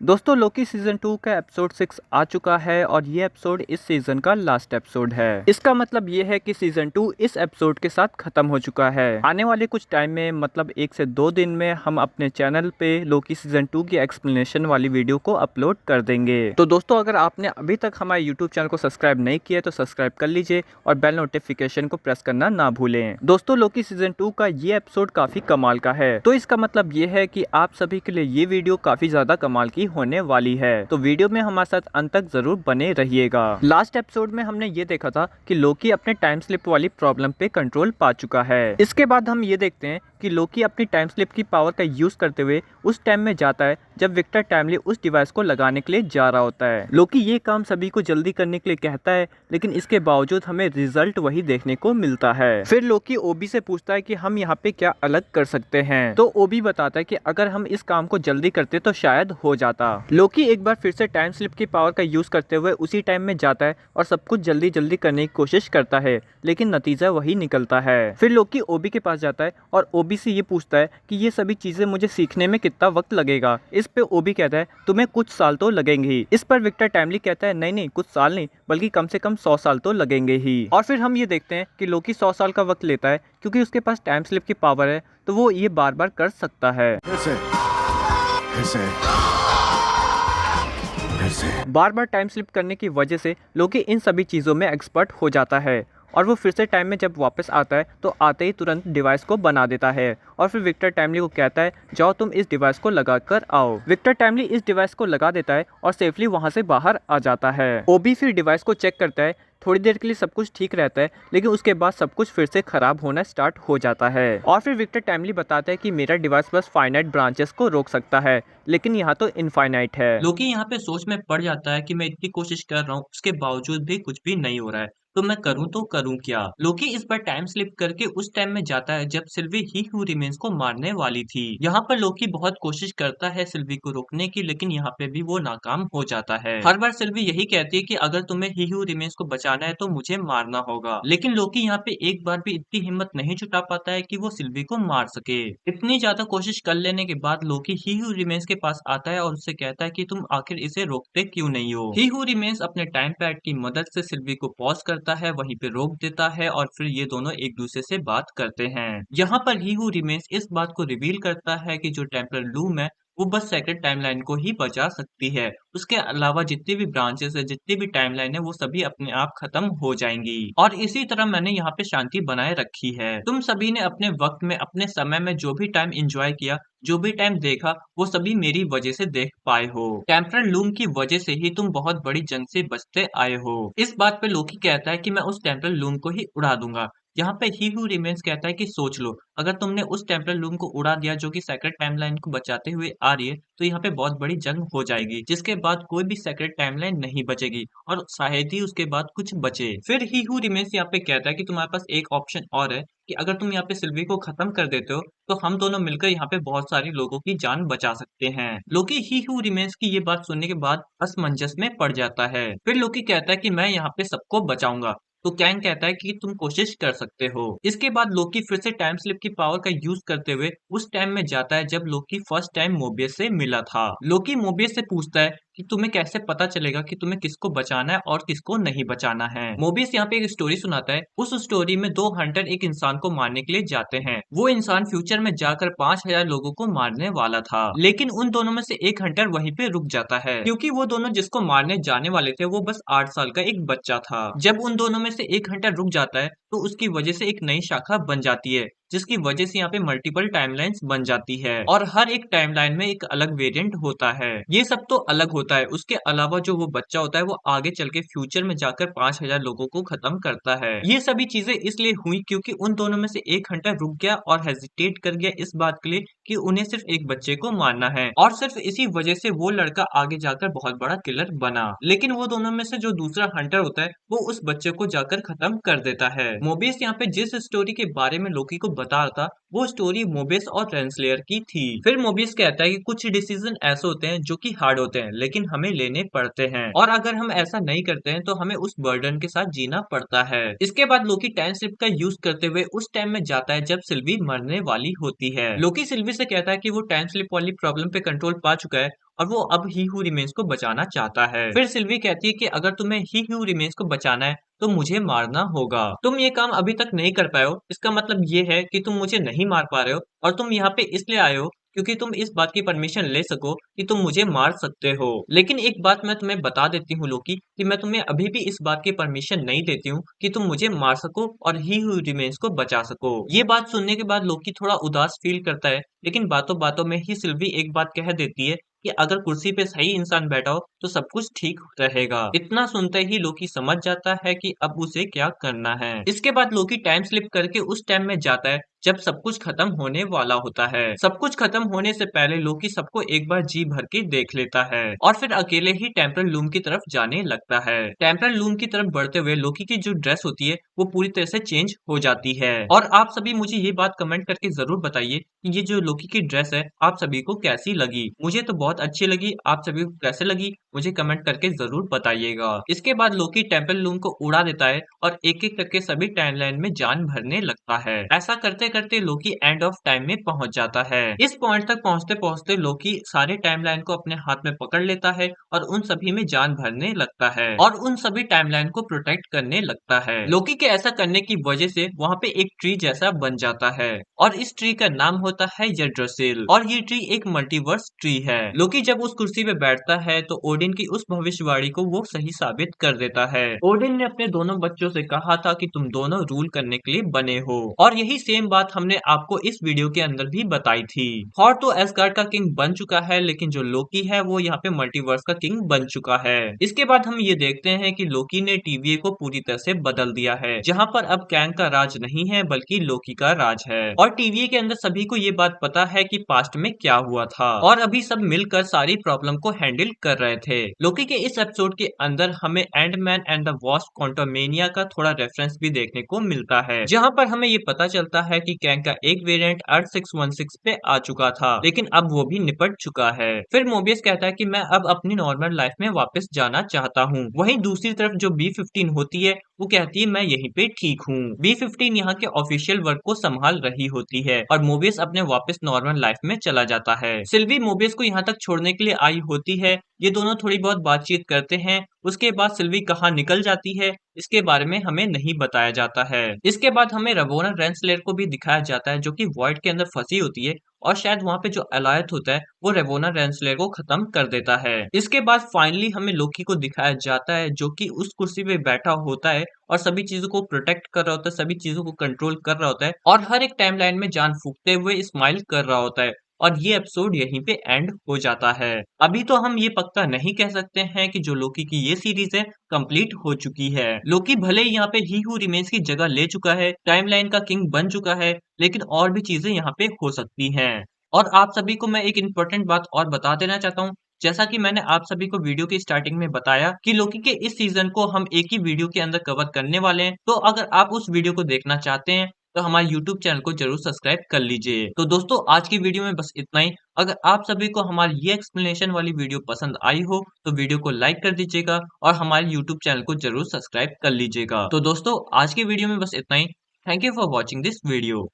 दोस्तों Loki season 2 का episode 6 आ चुका है और ये एपिसोड इस सीजन का लास्ट एपिसोड है। इसका मतलब ये है कि सीजन 2 इस एपिसोड के साथ खत्म हो चुका है। आने वाले कुछ टाइम में मतलब 1 से 2 दिन में हम अपने चैनल पे लोकी सीजन 2 की एक्सप्लेनेशन वाली वीडियो को अपलोड कर देंगे। तो दोस्तों अगर आपने अभी तक हमारे यूट्यूब चैनल को सब्सक्राइब नहीं किया तो सब्सक्राइब कर लीजिए और बेल नोटिफिकेशन को प्रेस करना ना भूलें। दोस्तों लोकी सीजन 2 का ये एपिसोड काफी कमाल का है, तो इसका मतलब ये है कि आप सभी के लिए ये वीडियो काफी ज्यादा कमाल की होने वाली है। तो वीडियो में हमारे साथ अंत तक जरूर बने रहिएगा। लास्ट एपिसोड में हमने ये देखा था कि लोकी अपने टाइम स्लिप वाली प्रॉब्लम पे कंट्रोल पा चुका है। इसके बाद हम ये देखते हैं कि लोकी अपनी टाइम स्लिप की पावर का यूज करते हुए उस टाइम में जाता है जब विक्टर टाइमली उस डिवाइस को लगाने के लिए जा रहा होता है। लोकी ये काम सभी को जल्दी करने के लिए कहता है, लेकिन इसके बावजूद हमें रिजल्ट वही देखने को मिलता है। फिर लोकी ओबी से पूछता है कि हम यहाँ पे क्या अलग कर सकते हैं, तो ओबी बताता है कि अगर हम इस काम को जल्दी करते तो शायद हो जाता। लोकी एक बार फिर से टाइम स्लिप की पावर का यूज करते हुए उसी टाइम में जाता है और सब कुछ जल्दी जल्दी करने की कोशिश करता है, लेकिन नतीजा वही निकलता है। फिर लोकी ओबी के पास जाता है और ओबी से ये पूछता है कि ये सभी चीजें मुझे सीखने में कितना वक्त लगेगा। इस पे ओबी कहता है तुम्हें कुछ साल तो लगेंगे ही। इस पर विक्टर टाइमली कहता है नहीं नहीं, कुछ साल नहीं बल्कि कम से कम 100 साल तो लगेंगे ही। और फिर हम ये देखते हैं कि लोकी 100 साल का वक्त लेता है क्योंकि उसके पास टाइम स्लिप की पावर है, तो वो ये बार बार कर सकता है। बार बार टाइम स्लिप करने की वजह से लोकी इन सभी चीजों में एक्सपर्ट हो जाता है और वो फिर से टाइम में जब वापस आता है तो आते ही तुरंत डिवाइस को बना देता है और फिर विक्टर टाइमली को कहता है जाओ तुम इस डिवाइस को लगा कर आओ। विक्टर टाइमली इस डिवाइस को लगा देता है और सेफली वहां से बाहर आ जाता है। ओबी फिर डिवाइस को चेक करता है। थोड़ी देर के लिए सब कुछ ठीक रहता है, लेकिन उसके बाद सब कुछ फिर से खराब होना स्टार्ट हो जाता है। और फिर विक्टर टाइमली बताता है कि मेरा डिवाइस बस फाइनाइट ब्रांचेस को रोक सकता है, लेकिन यहाँ तो इनफाइनाइट है। लोकी यहाँ पे सोच में पड़ जाता है कि मैं इतनी कोशिश कर रहा हूँ, उसके बावजूद भी कुछ भी नहीं हो रहा है, तो मैं करूँ तो करूँ क्या। लोकी इस बार टाइम स्लिप करके उस टाइम में जाता है जब सिल्वी ही हू रिमेन्स को मारने वाली थी। यहाँ पर लोकी बहुत कोशिश करता है सिल्वी को रोकने की, लेकिन यहाँ पे भी वो नाकाम हो जाता है। हर बार सिल्वी यही कहती है कि अगर तुम्हें ही हू रिमेन्स को बचाना है तो मुझे मारना होगा, लेकिन लोकी यहाँ पे एक बार भी इतनी हिम्मत नहीं जुटा पाता है कि वो सिल्वी को मार सके। इतनी ज्यादा कोशिश कर लेने के बाद लोकी ही हू रिमेन्स के पास आता है और उससे कहता है कि तुम आखिर इसे रोकते क्यों नहीं हो। ही हू रिमेन्स अपने टाइम पैड की मदद से सिल्वी को पॉज करता है, वहीं पे रोक देता है और फिर ये दोनों एक दूसरे से बात करते हैं। यहाँ पर ही हू रिमेन्स इस बात को रिवील करता है कि जो टेम्परल लूम है वो बस सेकंड टाइमलाइन को ही बचा सकती है, उसके अलावा जितनी भी ब्रांचेस है, जितनी भी टाइमलाइन है, वो सभी अपने आप खत्म हो जाएंगी। और इसी तरह मैंने यहाँ पे शांति बनाए रखी है। तुम सभी ने अपने वक्त में, अपने समय में जो भी टाइम एंजॉय किया, जो भी टाइम देखा, वो सभी मेरी वजह से देख पाए हो। टेम्परल लूम की वजह से ही तुम बहुत बड़ी जंग से बचते आए हो। इस बात पे लोकी कहता है कि मैं उस टेम्परल लूम को ही उड़ा दूंगा। यहाँ पे ही हू रिमेन्स कहता है कि सोच लो, अगर तुमने उस टेम्परल लूम को उड़ा दिया जो कि सेक्रेट टाइमलाइन को बचाते हुए आ रही है, तो यहाँ पे बहुत बड़ी जंग हो जाएगी, जिसके बाद कोई भी सेक्रेट टाइमलाइन नहीं बचेगी और शायद ही उसके बाद कुछ बचे। फिर ही हू रिमेन्स यहाँ पे कहता है कि तुम्हारे पास एक ऑप्शन और है कि अगर तुम यहाँ पे सिल्वी को खत्म कर देते हो तो हम दोनों मिलकर यहाँ पे बहुत सारे लोगों की जान बचा सकते हैं। लोकी ही हू रिमेन्स की ये बात सुनने के बाद असमंजस में पड़ जाता है। फिर लोकी कहता है कि मैं यहाँ पे सबको बचाऊंगा, तो कैंग कहता है कि तुम कोशिश कर सकते हो। इसके बाद लोकी फिर से टाइम स्लिप की पावर का यूज करते हुए उस टाइम में जाता है जब लोकी फर्स्ट टाइम मोबियस से मिला था। लोकी मोबियस से पूछता है कि तुम्हें कैसे पता चलेगा कि तुम्हें किसको बचाना है और किसको नहीं बचाना है। मोबियस यहाँ पे एक स्टोरी सुनाता है। उस स्टोरी में दो हंटर एक इंसान को मारने के लिए जाते हैं। वो इंसान फ्यूचर में जाकर 5000 लोगों को मारने वाला था, लेकिन उन दोनों में से एक हंटर वहीं पे रुक जाता है, क्योंकि वो दोनों जिसको मारने जाने वाले थे वो बस 8 साल का एक बच्चा था। जब उन दोनों में से एक हंटर रुक जाता है तो उसकी वजह से एक नई शाखा बन जाती है, जिसकी वजह से यहाँ पे मल्टीपल टाइमलाइंस बन जाती है और हर एक टाइमलाइन में एक अलग वेरिएंट होता है। ये सब तो अलग होता है, उसके अलावा जो वो बच्चा होता है वो आगे चल के फ्यूचर में जाकर 5000 लोगों को खत्म करता है। ये सभी चीजें इसलिए हुई क्योंकि उन दोनों में से एक हंटर रुक गया और हेजिटेट कर गया इस बात के लिए कि उन्हें सिर्फ एक बच्चे को मारना है, और सिर्फ इसी वजह से वो लड़का आगे जाकर बहुत बड़ा किलर बना। लेकिन वो दोनों में से जो दूसरा हंटर होता है वो उस बच्चे को जाकर खत्म कर देता है। मोबियस यहाँ पे जिस स्टोरी के बारे में लोकी को बता रहा था वो स्टोरी मोबियस और रेंसलेयर की थी। फिर मोबियस कहता है कि कुछ डिसीजन ऐसे होते हैं जो कि हार्ड होते हैं, लेकिन हमें लेने पड़ते हैं, और अगर हम ऐसा नहीं करते हैं तो हमें उस बर्डन के साथ जीना पड़ता है। इसके बाद लोकी टाइम स्लिप का यूज करते हुए उस टाइम में जाता है जब सिल्वी मरने वाली होती है। लोकी सिल्वी से कहता है कि वो टाइम स्लिप वाली प्रॉब्लम पे कंट्रोल पा चुका है और वो अब ही हू रिमेन्स को बचाना चाहता है। फिर सिल्वी कहती है कि अगर तुम्हें ही हू रिमेन्स को बचाना है तो मुझे मारना होगा। तुम ये काम अभी तक नहीं कर पाए हो, इसका मतलब ये है कि तुम मुझे नहीं मार पा रहे हो और तुम यहाँ पे इसलिए आए हो क्योंकि तुम इस बात की परमिशन ले सको कि तुम मुझे मार सकते हो। लेकिन एक बात मैं तुम्हें बता देती हूँ लोकी, कि मैं तुम्हें अभी भी इस बात की परमिशन नहीं देती हूँ कि तुम मुझे मार सको और ही हू रिमेन्स को बचा सको। ये बात सुनने के बाद लोकी थोड़ा उदास फील करता है, लेकिन बातों बातों में ही सिल्वी एक बात कह देती है कि अगर कुर्सी पे सही इंसान बैठा हो तो सब कुछ ठीक रहेगा। इतना सुनते ही लोकी समझ जाता है कि अब उसे क्या करना है। इसके बाद लोकी टाइम स्लिप करके उस टाइम में जाता है जब सब कुछ खत्म होने वाला होता है। सब कुछ खत्म होने से पहले लोकी सबको एक बार जी भर के देख लेता है और फिर अकेले ही टेम्परल लूम की तरफ जाने लगता है। टेम्परल लूम की तरफ बढ़ते हुए लोकी की जो ड्रेस होती है वो पूरी तरह से चेंज हो जाती है। और आप सभी मुझे ये बात कमेंट करके जरूर बताइए कि ये जो लोकी की ड्रेस है आप सभी को कैसी लगी। मुझे तो बहुत अच्छी लगी, आप सभी को कैसे लगी मुझे कमेंट करके जरूर बताइएगा। इसके बाद लोकी टेम्पल लूम को उड़ा देता है और एक एक करके सभी टाइमलाइन में जान भरने लगता है। ऐसा करते करते लोकी एंड ऑफ टाइम में पहुंच जाता है। इस पॉइंट तक पहुंचते पहुंचते लोकी सारे टाइमलाइन को अपने हाथ में पकड़ लेता है और उन सभी में जान भरने लगता है और उन सभी टाइमलाइन को प्रोटेक्ट करने लगता है। लोकी के ऐसा करने की वजह से वहाँ पे एक ट्री जैसा बन जाता है और इस ट्री का नाम होता है यड्रसिल और ये ट्री एक मल्टीवर्स ट्री है। लोकी जब उस कुर्सी पे बैठता है तो ओडिन की उस भविष्यवाणी को वो सही साबित कर देता है। ओडिन ने अपने दोनों बच्चों से कहा था कि तुम दोनों रूल करने के लिए बने हो और यही सेम बात हमने आपको इस वीडियो के अंदर भी बताई थी। थॉर तो एस्गार्ड का किंग बन चुका है, लेकिन जो लोकी है वो यहाँ पे मल्टीवर्स का किंग बन चुका है। इसके बाद हम ये देखते हैं कि लोकी ने टीवीए को पूरी तरह से बदल दिया है, जहाँ पर अब कैंग का राज नहीं है बल्कि लोकी का राज है और टीवीए के अंदर सभी को ये बात पता है कि पास्ट में क्या हुआ था और अभी सब मिलकर सारी प्रॉब्लम को हैंडल कर रहे थे। लोकी के इस एपिसोड के अंदर हमें Andaman and the wasp Quantumania का थोड़ा रेफरेंस भी देखने को मिलता है, जहाँ पर हमें ये पता चलता है कि कैंग का एक वेरिएंट अर्थ 616 पे आ चुका था, लेकिन अब वो भी निपट चुका है। फिर मोबियस कहता है कि मैं अब अपनी नॉर्मल लाइफ में वापस जाना चाहता हूँ। वहीं दूसरी तरफ जो B15 होती है वो कहती है मैं यहीं पे ठीक हूँ। B15 यहाँ के ऑफिशियल वर्क को संभाल रही होती है और मोबियस अपने वापस नॉर्मल लाइफ में चला जाता है। सिल्वी मोबियस को यहाँ तक छोड़ने के लिए आई होती है, ये दोनों थोड़ी बहुत बातचीत करते हैं। उसके बाद सिल्वी कहाँ निकल जाती है इसके बारे में हमें नहीं बताया जाता है। इसके बाद हमें रवोना रेंसलेर को भी दिखाया जाता है जो कि वॉइड के अंदर फंसी होती है और शायद वहां पे जो अलायत होता है वो रेवोना रेंसलेर को खत्म कर देता है। इसके बाद फाइनली हमें लोकी को दिखाया जाता है जो कि उस कुर्सी पे बैठा होता है और सभी चीजों को प्रोटेक्ट कर रहा होता है, सभी चीजों को कंट्रोल कर रहा होता है और हर एक टाइमलाइन में जान फूकते हुए स्माइल कर रहा होता है और ये एपिसोड यहीं पे एंड हो जाता है। अभी तो हम ये पक्का नहीं कह सकते हैं कि जो लोकी की ये सीरीज है कंप्लीट हो चुकी है। लोकी भले ही यहाँ पे ही हू रिमेन्स की जगह ले चुका है, टाइमलाइन का किंग बन चुका है, लेकिन और भी चीजें यहाँ पे हो सकती हैं। और आप सभी को मैं एक इम्पोर्टेंट बात और बता देना चाहता हूँ, जैसा कि मैंने आप सभी को वीडियो की स्टार्टिंग में बताया कि लोकी के इस सीजन को हम एक ही वीडियो के अंदर कवर करने वाले हैं, तो अगर आप उस वीडियो को देखना चाहते हैं तो हमारे YouTube चैनल को जरूर सब्सक्राइब कर लीजिए। तो दोस्तों आज की वीडियो में बस इतना ही। अगर आप सभी को हमारी ये एक्सप्लेनेशन वाली वीडियो पसंद आई हो तो वीडियो को लाइक कर दीजिएगा और हमारे YouTube चैनल को जरूर सब्सक्राइब कर लीजिएगा। तो दोस्तों आज की वीडियो में बस इतना ही। Thank you for watching this video.